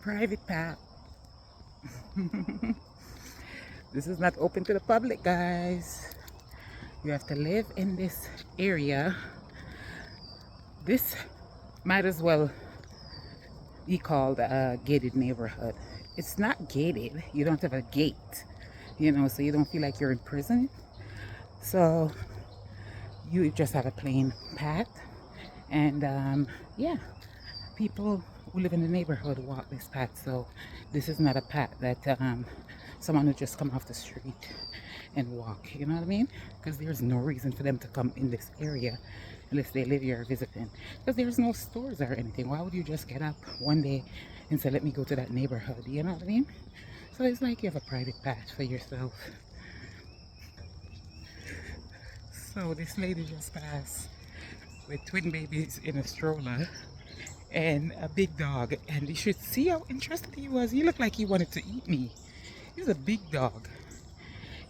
private path. This is not open to the public, guys. You have to live in this area. This might as well be called a gated neighborhood. It's not gated. You don't have a gate, so you don't feel like you're in prison. So you just have a plain path. And yeah, people who live in the neighborhood walk this path. So this is not a path that someone would just come off the street and walk. You know what I mean? Because there's no reason for them to come in this area unless they live here visiting. Because there's no stores or anything. Why would you just get up one day and say, let me go to that neighborhood? You know what I mean? So it's like you have a private path for yourself. So this lady just passed with twin babies in a stroller and a big dog, and you should see how interested he was. He looked like he wanted to eat me. He's a big dog,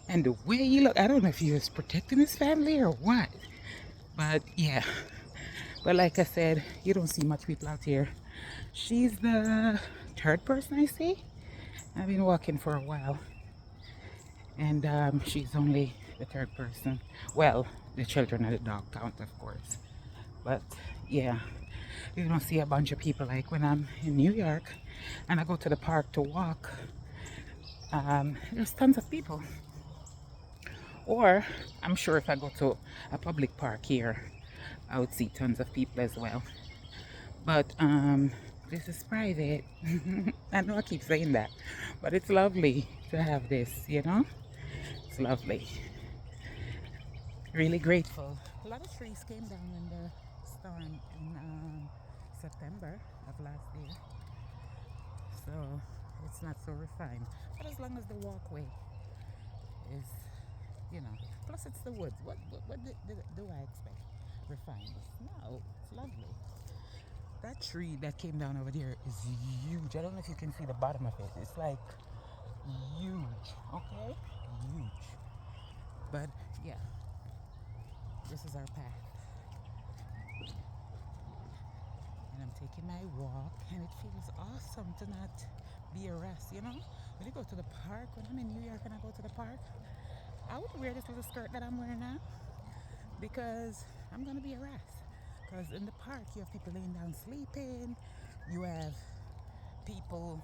and the way he looked, I don't know if he was protecting his family or what, but yeah. But like I said, you don't see much people out here. She's the third person I see. I've been walking for a while, and she's only the third person. Well, the children and the dog count, of course. But yeah, you don't see a bunch of people like when I'm in New York and I go to the park to walk. There's tons of people. Or I'm sure if I go to a public park here, I would see tons of people as well. But this is private. I know I keep saying that, but it's lovely to have this, It's lovely. Really grateful. A lot of trees came down in the storm in September of last year, so it's not so refined. But as long as the walkway is, plus it's the woods. What do I expect? Refined? No, it's lovely. That tree that came down over there is huge. I don't know if you can see the bottom of it. It's like huge. Okay, huge. But yeah. This is our path. And I'm taking my walk, and it feels awesome to not be harassed, When you go to the park, when I'm in New York and I go to the park, I would wear this little skirt that I'm wearing now because I'm going to be harassed. Because in the park, you have people laying down sleeping, you have people,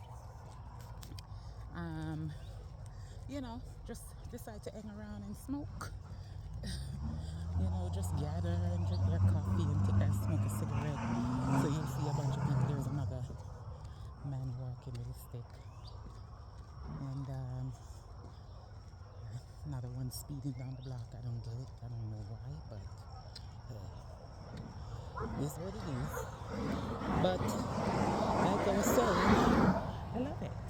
just decide to hang around and smoke. Just gather and drink their coffee and smoke a cigarette. So you'll see a bunch of people. There's another man walking with a stick. And another one speeding down the block. I don't get it. I don't know why, but it is what it is. But like I was saying, I love it.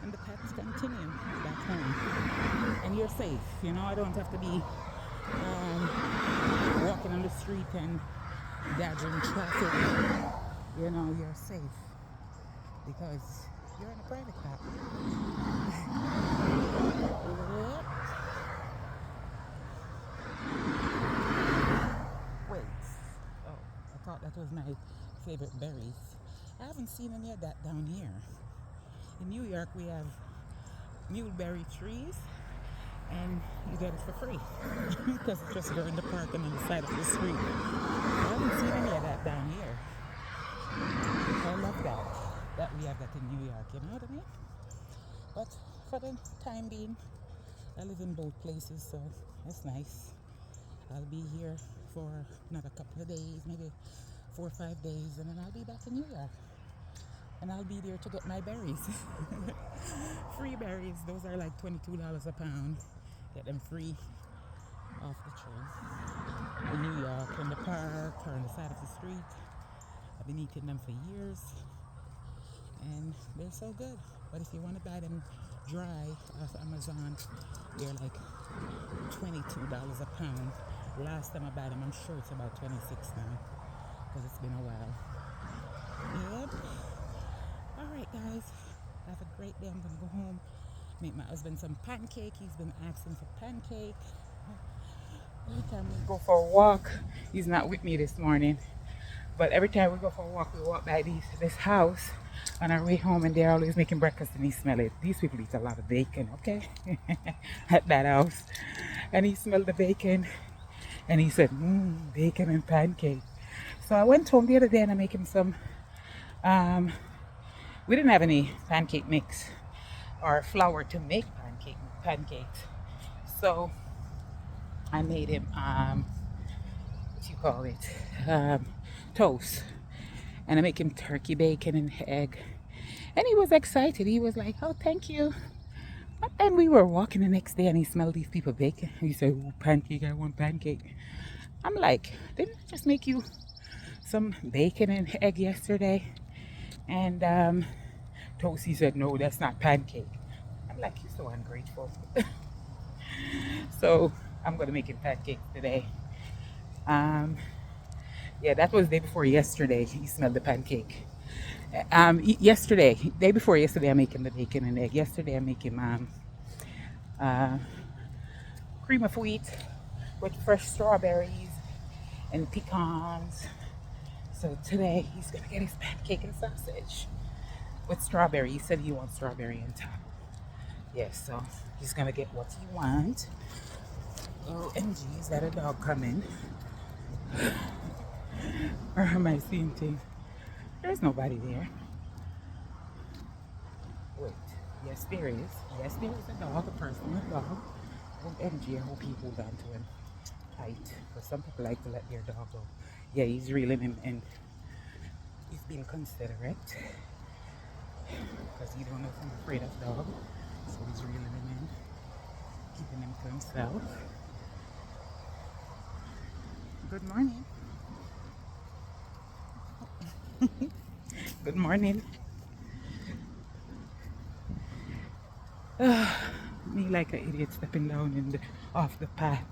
And the paths continue back home. And you're safe. I don't have to be walking on the street and dodging traffic. You're safe because you're in a private path. Wait. Oh, I thought that was my favorite berries. I haven't seen any of that down here. In New York, we have mulberry trees, and you get it for free because it's just go in the park and on the side of the street. I haven't seen any of that down here. I love that we have that in New York, you know what I mean? But for the time being, I live in both places, so that's nice. I'll be here for another couple of days, maybe 4 or 5 days, and then I'll be back in New York. And I'll be there to get my berries. Free berries. Those are like $22 a pound. Get them free off the tree. In New York, in the park, or on the side of the street. I've been eating them for years. And they're so good. But if you want to buy them dry off Amazon, they're like $22 a pound. Last time I bought them, I'm sure it's about 26 now. Because it's been a while. Yep. Alright guys, have a great day. I'm going to go home, make my husband some pancake. He's been asking for pancake. Every time we go for a walk, he's not with me this morning, but every time we go for a walk, we walk by this house on our way home, and they're always making breakfast, and he smelled it. These people eat a lot of bacon, okay, at that house. And he smelled the bacon, and he said, bacon and pancake. So I went home the other day and I make him some, we didn't have any pancake mix or flour to make pancakes. So I made him, what you call it, toast. And I make him turkey bacon and egg. And he was excited. He was like, oh, thank you. But then we were walking the next day and he smelled these people bacon. He said, oh, pancake, I want pancake. I'm like, didn't I just make you some bacon and egg yesterday? And toast, he said, no, that's not pancake. I'm like, you're so ungrateful. So I'm going to make him pancakes today. Yeah, that was the day before yesterday. He smelled the pancake. Yesterday, day before yesterday, I make him the bacon and egg. Yesterday, I make him cream of wheat with fresh strawberries and pecans. So today, he's gonna get his pancake and sausage with strawberry. He said he wants strawberry on top. Yes, so he's gonna get what he wants. OMG, is that a dog coming? Or am I seeing things? There's nobody there. Wait. Yes, there is. Yes, there is a dog, a person, a dog. OMG, I hope he hold on to him tight. Because some people like to let their dog go. Yeah, he's reeling him in. He's being considerate. Because he don't know if I'm afraid of dog. So he's reeling him in. Keeping him to himself. Good morning. Good morning. Me like an idiot stepping down off the path.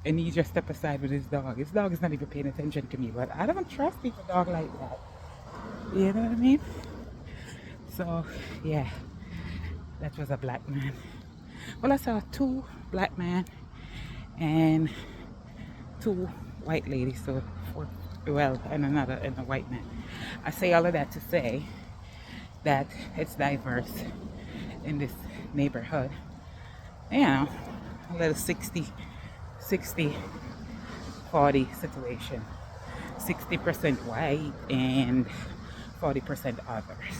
And he just stepped aside with his dog. His dog is not even paying attention to me, but I don't trust a dog like that. You know what I mean? So, yeah, that was a black man. Well, I saw 2 black men and 2 white ladies, so 4, well, and a white man. I say all of that to say that it's diverse in this neighborhood. You know, a little 60-40 situation. 60% white and 40% others.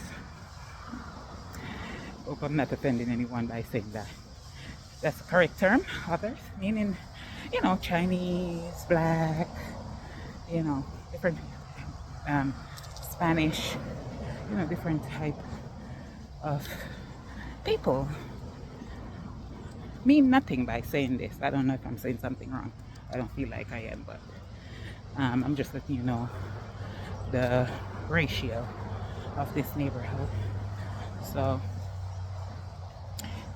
Hope I'm not offending anyone by saying that. That's the correct term, others, meaning, you know, Chinese, black, you know, different Spanish, you know, different type of people. Mean nothing by saying this. I don't know if I'm saying something wrong. I don't feel like I am, but I'm just letting you know the ratio of this neighborhood. So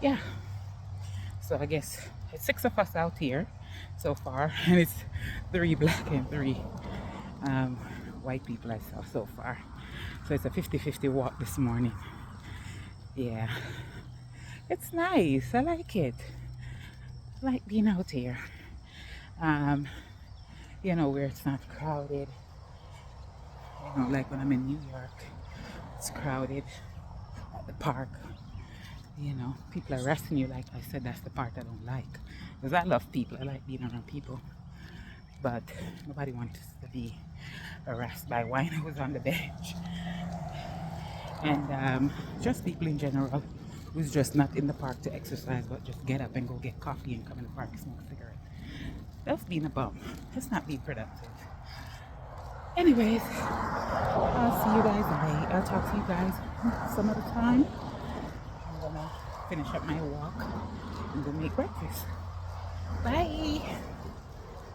yeah, so I guess it's 6 of us out here so far, and it's 3 black and 3 white people I saw so far. So it's a 50-50 walk this morning. Yeah, it's nice. I like it. I like being out here. You know, where it's not crowded. You know, like when I'm in New York, it's crowded at the park. You know, people are harassing you. Like I said, that's the part I don't like. Because I love people. I like being around people. But nobody wants to be harassed by winos on the bench. And just people in general who's just not in the park to exercise, but just get up and go get coffee and come in the park and smoke a cigarette. That's being a bum. That's not being productive. Anyways, I'll see you guys later. I'll talk to you guys some other time. I'm gonna finish up my walk and go make breakfast. Bye.